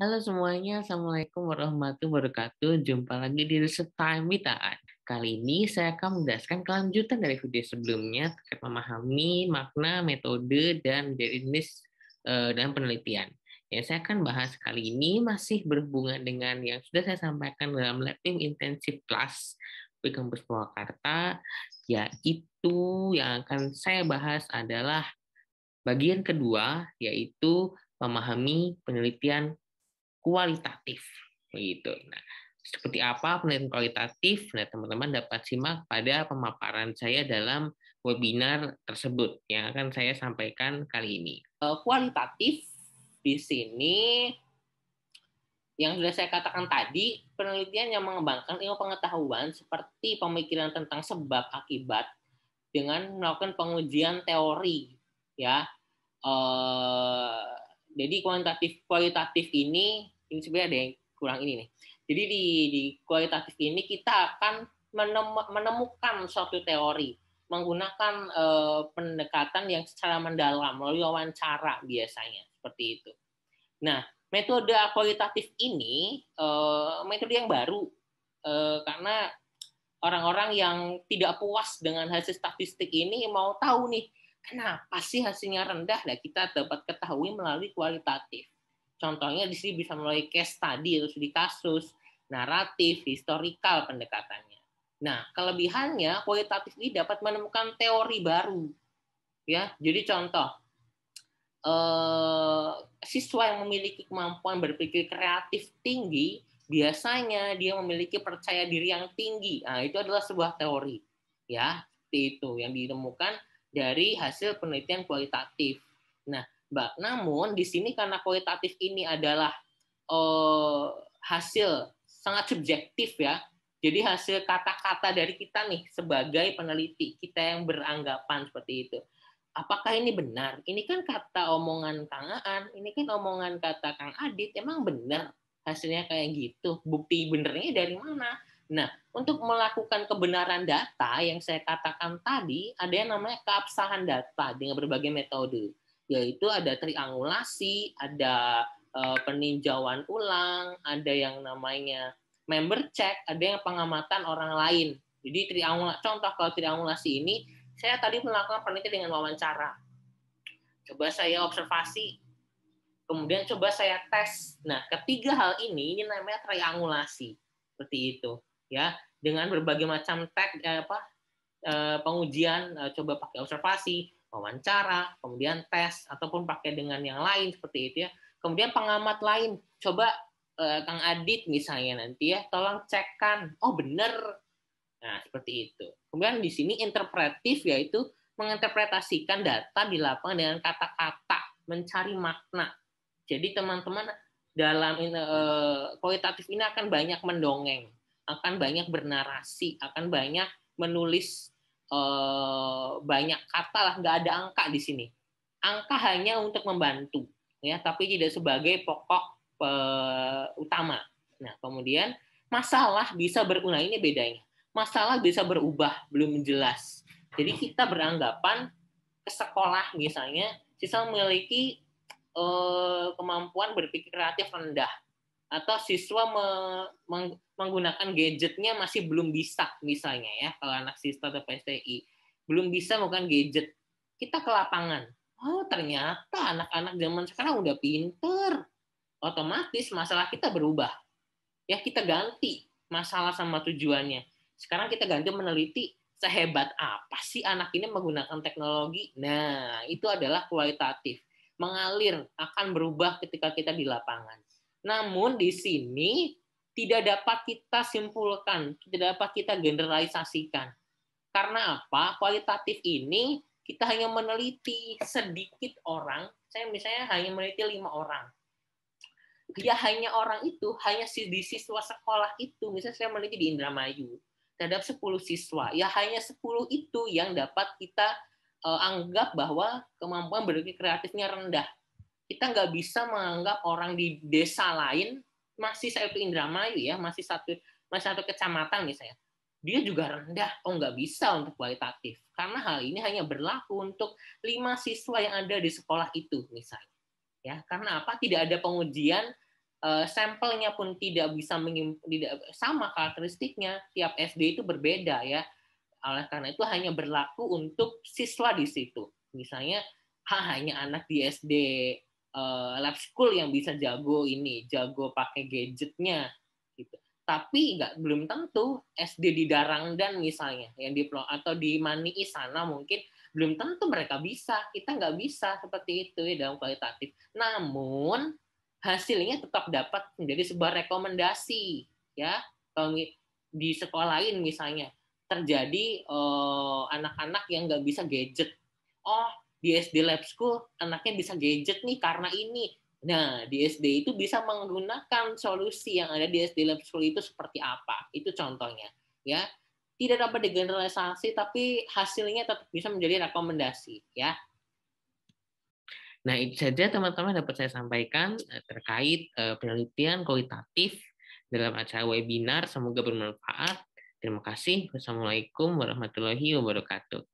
Halo semuanya, Assalamualaikum warahmatullahi wabarakatuh. Jumpa lagi di Reset Time with Aan. Kali ini saya akan menjelaskan kelanjutan dari video sebelumnya terkait memahami makna, metode, dan jenis dan penelitian. Ya, saya akan bahas kali ini masih berhubungan dengan yang sudah saya sampaikan dalam Lab Team Intensive Class di Kampus Purwakarta, yaitu yang akan saya bahas adalah bagian kedua, yaitu memahami penelitian kualitatif begitu. Nah, seperti apa penelitian kualitatif? Nah, teman-teman dapat simak pada pemaparan saya dalam webinar tersebut yang akan saya sampaikan kali ini. Kualitatif di sini yang sudah saya katakan tadi, penelitian yang mengembangkan ilmu pengetahuan seperti pemikiran tentang sebab akibat dengan melakukan pengujian teori, ya. eh, jadi kualitatif ini sebenarnya ada yang kurang ini nih. Jadi di kualitatif ini kita akan menemukan suatu teori menggunakan pendekatan yang secara mendalam melalui wawancara biasanya seperti itu. Nah, metode kualitatif ini metode yang baru karena orang-orang yang tidak puas dengan hasil statistik ini mau tahu nih, kenapa sih hasilnya rendah? Nah, kita dapat ketahui melalui kualitatif. Contohnya di sini bisa melalui case study atau studi kasus, naratif, historikal pendekatannya. Nah, kelebihannya kualitatif ini dapat menemukan teori baru. Ya, jadi contoh, siswa yang memiliki kemampuan berpikir kreatif tinggi biasanya dia memiliki percaya diri yang tinggi. Nah, itu adalah sebuah teori, ya, seperti itu yang ditemukan dari hasil penelitian kualitatif. Nah, namun di sini karena kualitatif ini adalah hasil sangat subjektif ya. Jadi hasil kata-kata dari kita nih sebagai peneliti, kita yang beranggapan seperti itu. Apakah ini benar? Ini kan kata omongan Kang Aan, ini kan omongan kata Kang Adit, emang benar hasilnya kayak gitu? Bukti benernya dari mana? Nah, untuk melakukan kebenaran data yang saya katakan tadi, ada yang namanya keabsahan data dengan berbagai metode, yaitu ada triangulasi, ada peninjauan ulang, ada yang namanya member check, ada yang pengamatan orang lain. Jadi contoh kalau triangulasi ini saya tadi melakukan penelitian dengan wawancara. Coba saya observasi, kemudian coba saya tes. Nah, ketiga hal ini namanya triangulasi. Seperti itu, ya. Dengan berbagai macam pengujian, coba pakai observasi, wawancara, kemudian tes ataupun pakai dengan yang lain seperti itu ya. Kemudian pengamat lain, coba Kang Adit misalnya nanti ya, tolong cekkan, oh benar. Nah, seperti itu. Kemudian di sini interpretif yaitu menginterpretasikan data di lapangan dengan kata-kata, mencari makna. Jadi teman-teman dalam kualitatif ini akan banyak mendongeng, akan banyak bernarasi, akan banyak menulis banyak kata lah, nggak ada angka di sini. Angka hanya untuk membantu, ya, tapi tidak sebagai pokok utama. Nah, kemudian masalah bisa berulang, ini bedanya. Masalah bisa berubah, belum jelas. Jadi kita beranggapan ke sekolah misalnya, siswa memiliki kemampuan berpikir kreatif rendah, atau siswa menggunakan gadgetnya masih belum bisa misalnya ya, kalau anak siswa atau PSTI belum bisa menggunakan gadget, kita ke lapangan, oh ternyata anak-anak zaman sekarang udah pinter, otomatis masalah kita berubah, ya kita ganti masalah sama tujuannya. Sekarang kita ganti meneliti sehebat apa sih anak ini menggunakan teknologi. Nah, itu adalah kualitatif. Mengalir, akan berubah ketika kita di lapangan. Namun di sini tidak dapat kita simpulkan, tidak dapat kita generalisasikan. Karena apa? Kualitatif ini kita hanya meneliti sedikit orang. Saya misalnya hanya meneliti 5 orang. Ya hanya orang itu, hanya di siswa sekolah itu, misalnya saya meneliti di Indramayu, terhadap 10 siswa, ya hanya 10 itu yang dapat kita anggap bahwa kemampuan berpikir kreatifnya rendah. Kita nggak bisa menganggap orang di desa lain, masih satu Indramayu ya, masih satu kecamatan misalnya, dia juga rendah, oh nggak bisa untuk kualitatif. Karena hal ini hanya berlaku untuk 5 siswa yang ada di sekolah itu misalnya. Ya, karena apa? Tidak ada pengujian sampelnya pun tidak bisa tidak sama karakteristiknya, tiap SD itu berbeda ya. Oleh karena itu hanya berlaku untuk siswa di situ. Misalnya hanya anak di SD lab school yang bisa jago pakai gadgetnya gitu. Tapi belum tentu SD di Darangdan misalnya yang atau di Manii sana mungkin belum tentu mereka bisa. Kita nggak bisa seperti itu ya dalam kualitatif. Namun hasilnya tetap dapat menjadi sebuah rekomendasi ya. Kalau di sekolah lain misalnya terjadi anak-anak yang nggak bisa gadget. Oh, di SD Lab School anaknya bisa gadget nih karena ini. Nah, di SD itu bisa menggunakan solusi yang ada di SD Lab School itu seperti apa. Itu contohnya. Ya, tidak dapat digeneralisasi, tapi hasilnya tetap bisa menjadi rekomendasi. Ya. Nah, itu saja teman-teman dapat saya sampaikan terkait penelitian kualitatif dalam acara webinar. Semoga bermanfaat. Terima kasih. Wassalamualaikum warahmatullahi wabarakatuh.